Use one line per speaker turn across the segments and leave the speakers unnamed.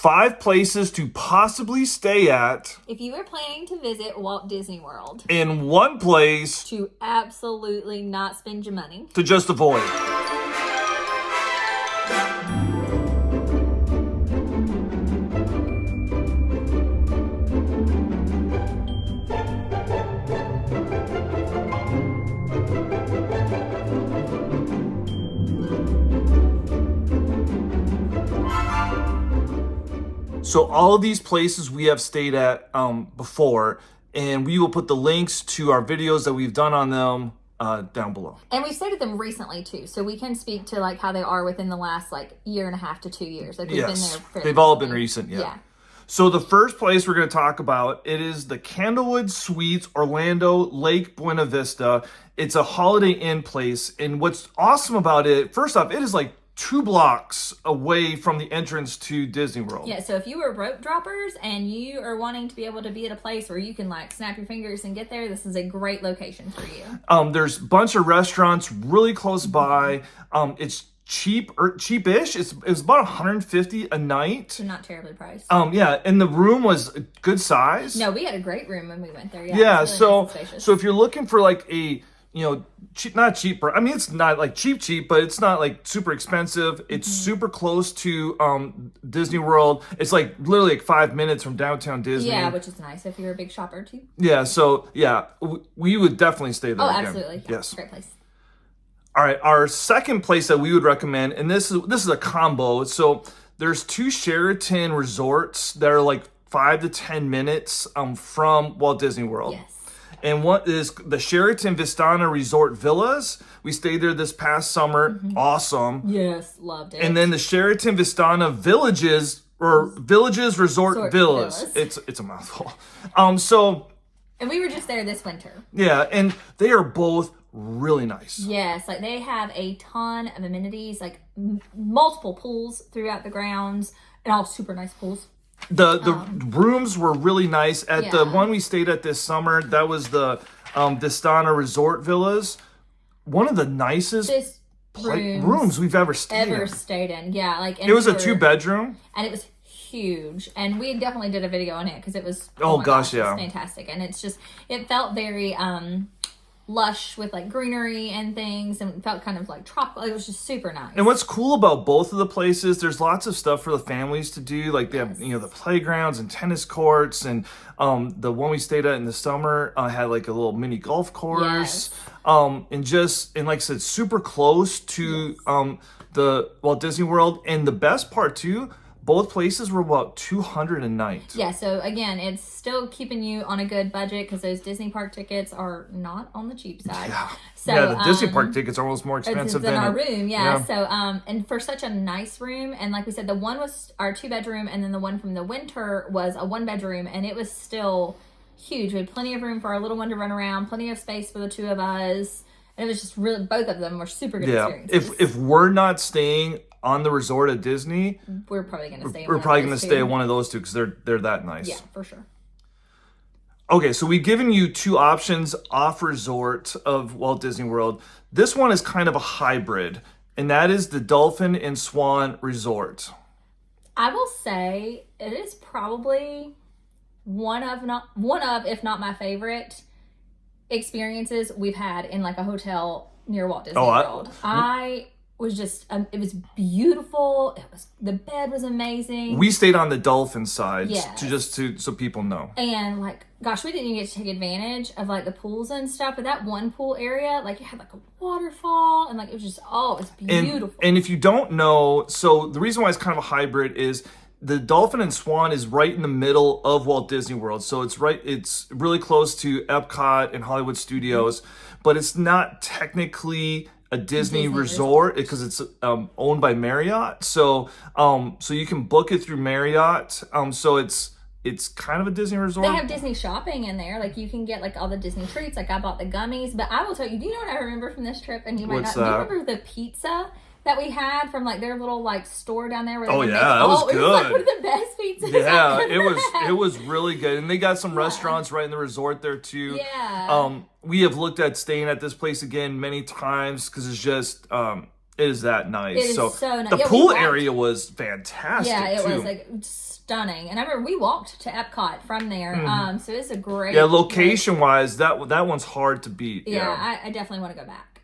5 places to possibly stay at
if you were planning to visit Walt Disney World.
In 1 place
To absolutely not spend your money.
to just avoid. So all of these places we have stayed at before, and we will put the links to our videos that we've done on them down below.
And we've stayed at them recently too, so we can speak to like how they are within the last like year and a half to 2 years. Like we've been there fairly
they've all been
recently.
recent, yeah. So the first place we're going to talk about, it is the Candlewood Suites, Orlando, Lake Buena Vista. It's a Holiday Inn place, and what's awesome about it, first off, it is like 2 blocks away from the entrance to Disney World.
Yeah, so if you were rope droppers and you are wanting to be able to be at a place where you can like snap your fingers and get there, this is a great location for you.
There's a bunch of restaurants really close by. It's cheapish. It's about $150 a night.
So not terribly priced.
Yeah, and the room was a good size.
No, we had a great room when we went there. Yeah,
Yeah,
really nice and spacious.
so if you're looking for like a not cheaper. I mean, it's not like cheap, but it's not like super expensive. It's super close to Disney World. It's like literally like 5 minutes from downtown Disney.
Yeah, which is nice if you're a big shopper too.
Yeah, so yeah, we would definitely stay there.
Oh,
again.
absolutely.
Yes.
Great place.
All right, our second place that we would recommend, and this is a combo. So there's 2 Sheraton resorts that are like 5 to 10 minutes from Walt Disney World.
Yes.
And what is the Sheraton Vistana Resort Villas? We stayed there this past summer. Awesome.
Yes, loved it.
And then the Sheraton Vistana Villages Resort Villas. It's a mouthful.
And we were just there this winter.
Yeah, and they are both really nice.
Yes, like they have a ton of amenities, like multiple pools throughout the grounds, and all super nice pools.
The rooms were really nice. At the
Yeah.
one we stayed at this summer, that was the Vistana Resort Villas. One of the nicest rooms we've ever stayed in.
Yeah, like and
it was a 2-bedroom,
and it was huge. And we definitely did a video on it because it was
oh
my
gosh,
it was
yeah,
fantastic. And it's just it felt very lush with like greenery and things, and it felt kind of like tropical. It was just super nice.
And what's cool about both of the places, there's lots of stuff for the families to do. Like they have, the playgrounds and tennis courts, and the one we stayed at in the summer had like a little mini golf course. And like I said, super close to the Walt Disney World. And the best part too, both places were about $200 a night.
Yeah, so again, it's still keeping you on a good budget because those Disney park tickets are not on the cheap side.
Yeah,
so,
yeah, the Disney park tickets are almost more expensive
than our
it.
room. Yeah, so and for such a nice room, and like we said, the one was our 2-bedroom, and then the one from the winter was a 1-bedroom, and it was still huge. We had plenty of room for our little one to run around, plenty of space for the 2 of us, and it was just really, both of them were super good experiences.
If we're not staying on the resort at Disney,
we're probably going to stay.
We're probably going to stay at one of those 2 because they're that nice.
Yeah, for sure.
Okay, so we've given you 2 options off resort of Walt Disney World. This one is kind of a hybrid, and that is the Dolphin and Swan Resort.
I will say it is probably one of, if not my favorite experiences we've had in like a hotel near Walt Disney World. I was just it was beautiful. The bed was amazing.
We stayed on the Dolphin side,
yes.
so people know.
And like, gosh, we didn't even get to take advantage of like the pools and stuff. But that one pool area, like, it had like a waterfall, and like it was just it's beautiful.
And if you don't know, so the reason why it's kind of a hybrid is the Dolphin and Swan is right in the middle of Walt Disney World. So it's really close to Epcot and Hollywood Studios, but it's not technically a Disney resort because it's owned by Marriott. So you can book it through Marriott. So it's kind of a Disney resort.
They have Disney shopping in there. Like, you can get like all the Disney treats. Like, I bought the gummies. But I will tell you, do you know what I remember from this trip? And you might not. Do you remember the pizza that we had from like their little like store down there? Where they
that was good.
It was like one of the best pizzas.
Yeah, it was really good. And they got some restaurants right in the resort there too.
Yeah.
We have looked at staying at this place again many times because it's just It is that nice.
It is so nice.
The
Yeah,
pool area was fantastic.
Yeah, it
too.
was like stunning. And I remember we walked to Epcot from there. So it's a great.
Yeah, location wise, that one's hard to beat.
Yeah, I definitely want to go back.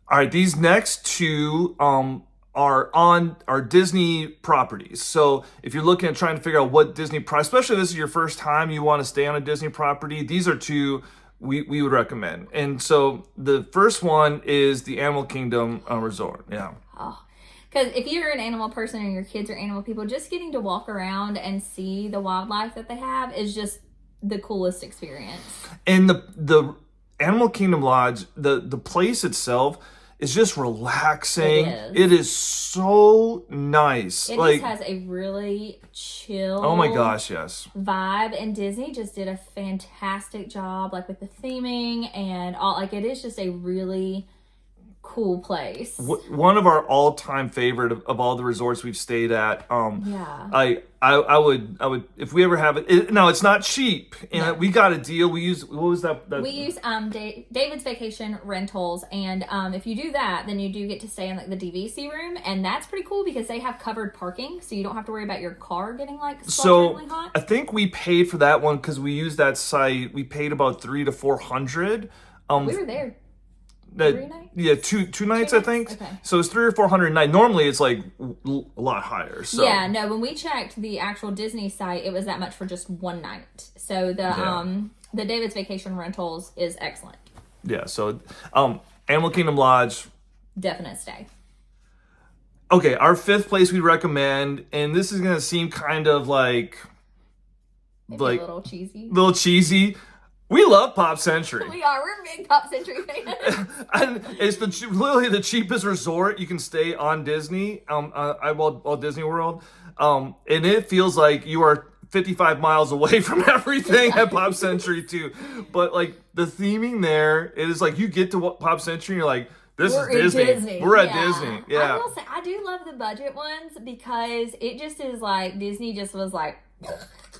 All right, these next two are on our Disney properties. So if you're looking at trying to figure out what Disney, especially if this is your first time, you want to stay on a Disney property, these are two we would recommend. And so the first one is the Animal Kingdom Resort. Yeah.
Oh, because if you're an animal person and your kids are animal people, just getting to walk around and see the wildlife that they have is just the coolest experience.
And the Animal Kingdom Lodge, the place itself is just relaxing. It is so nice.
It just has a really chill.
Oh my gosh, yes.
Vibe, and Disney just did a fantastic job, like with the theming and all. Like, it is just a really cool place.
One of our all-time favorite of all the resorts we've stayed at.
Yeah.
I would if we ever have it. Now it's not cheap, and we got a deal. We use what was that?
We use David's Vacation Rentals, and if you do that, then you do get to stay in like the DVC room, and that's pretty cool because they have covered parking, so you don't have to worry about your car getting like swelteringly hot.
I think we paid for that one because we used that site. We paid about $300 to $400.
We were there. 3 nights?
Yeah, two nights, I think.
Okay.
So it's $300 or $400 a night. Normally, it's like a lot higher. So.
Yeah, no. When we checked the actual Disney site, it was that much for just one night. So the David's Vacation Rentals is excellent.
Yeah. So, Animal Kingdom Lodge,
definite stay.
Okay, our fifth place we recommend, and this is gonna seem kind of like
Maybe a little cheesy.
Little cheesy. We love Pop Century.
We are. We're big Pop Century fans.
And it's literally the cheapest resort you can stay on Disney, Walt Disney World. And it feels like you are 55 miles away from everything at Pop Century too. But like the theming there, it is like you get to Pop Century and you're like, We're is Disney. We're at Disney. Yeah.
I will say, I do love the budget ones because it just is like, Disney just was like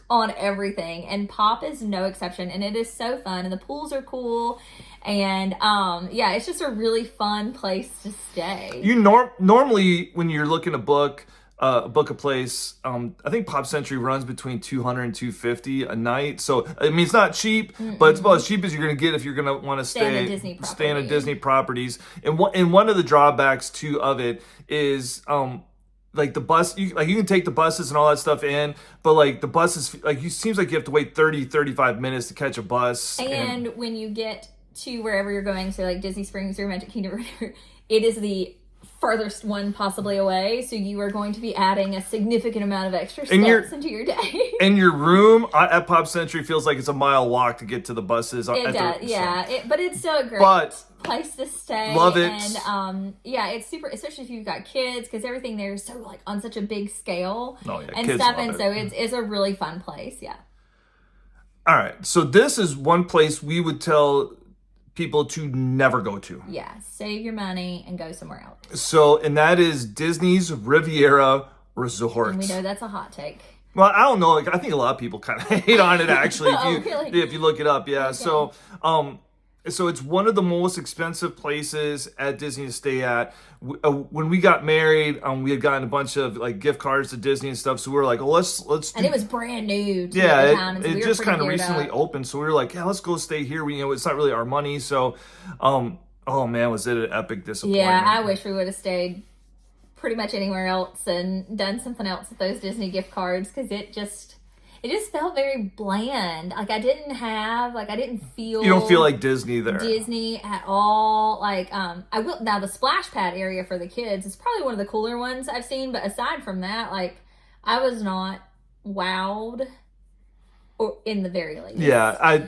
on everything, and Pop is no exception, and it is so fun, and the pools are cool, and it's just a really fun place to stay.
You normally when you're looking to book a place, I think Pop Century runs between $200 and $250 a night. So I mean, it's not cheap, but it's about as cheap as you're going to get if you're going to want to stay in a Disney properties. And one of the drawbacks too of it is like the bus, you can take the buses and all that stuff in, but like the buses, like seems like you have to wait 30-35 minutes to catch a bus.
And when you get to wherever you're going, so like Disney Springs or Magic Kingdom, it is the farthest one possibly away, so you are going to be adding a significant amount of extra steps into your day.
And your room at Pop Century feels like it's a mile walk to get to the buses.
It does, yeah. But it's still a great place to stay.
Love it.
And it's super, especially if you've got kids, because everything there is so like on such a big scale and
kids
stuff,
love
and so it's a really fun place. Yeah.
All right, so this is one place we would tell people to never go to.
Yeah, save your money and go somewhere else.
So, and that is Disney's Riviera Resort.
And we know that's a hot take.
Well, I don't know. Like, I think a lot of people kind of hate on it, actually.
Really?
If you look it up, yeah. Okay. So it's one of the most expensive places at Disney to stay at. When we got married, we had gotten a bunch of like gift cards to Disney and stuff. So we were like, oh, let's do.
And it was brand new. At the time,
it just kind of recently opened. So we were like, yeah, let's go stay here. It's not really our money. So, oh man, was it an epic disappointment?
Yeah, I wish we would have stayed pretty much anywhere else and done something else with those Disney gift cards, because it just felt very bland. Like I didn't feel.
You don't feel like Disney there.
Disney at all. Like I will now. The splash pad area for the kids is probably one of the cooler ones I've seen. But aside from that, like I was not wowed, or in the very least.
Yeah, I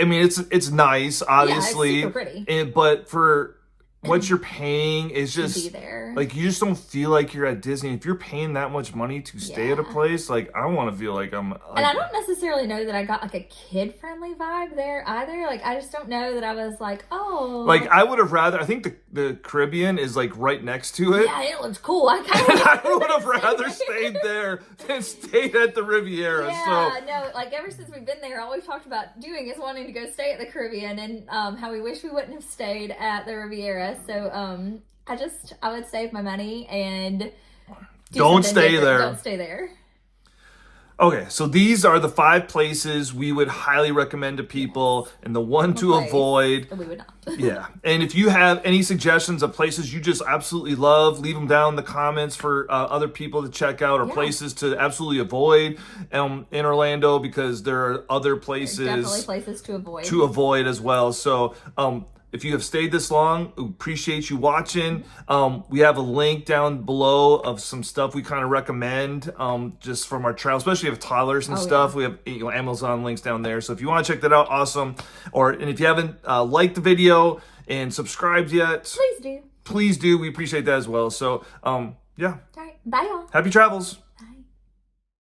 mean, it's nice, obviously.
Yeah, it's super pretty.
But for what you're paying is just like, you just don't feel like you're at Disney. If you're paying that much money to stay at a place, like I want to feel like I'm. Like,
and I don't necessarily know that I got like a kid friendly vibe there either. Like I just don't know that I was like, oh.
Like I would have rather. I think the Caribbean is like right next to it.
Yeah, it looks cool. I
would have rather stayed there than stayed at the Riviera.
Yeah, no. Like ever since we've been there, all we've talked about doing is wanting to go stay at the Caribbean, and how we wish we wouldn't have stayed at the Riviera. So I would save my money and
Don't stay there.
Don't stay there.
Okay, so these are the 5 places we would highly recommend to people, and the one to avoid.
We would not.
Yeah, and if you have any suggestions of places you just absolutely love, leave them down in the comments for other people to check out, or places to absolutely avoid in Orlando, because there are other places.
Definitely places to avoid.
As well. So, if you have stayed this long, we appreciate you watching. We have a link down below of some stuff we kind of recommend just from our travel, especially if toddlers and stuff. We have Amazon links down there. So if you want to check that out, awesome. And if you haven't liked the video and subscribed yet,
please do.
Please do. We appreciate that as well. So, yeah.
All right. Bye, y'all.
Happy travels.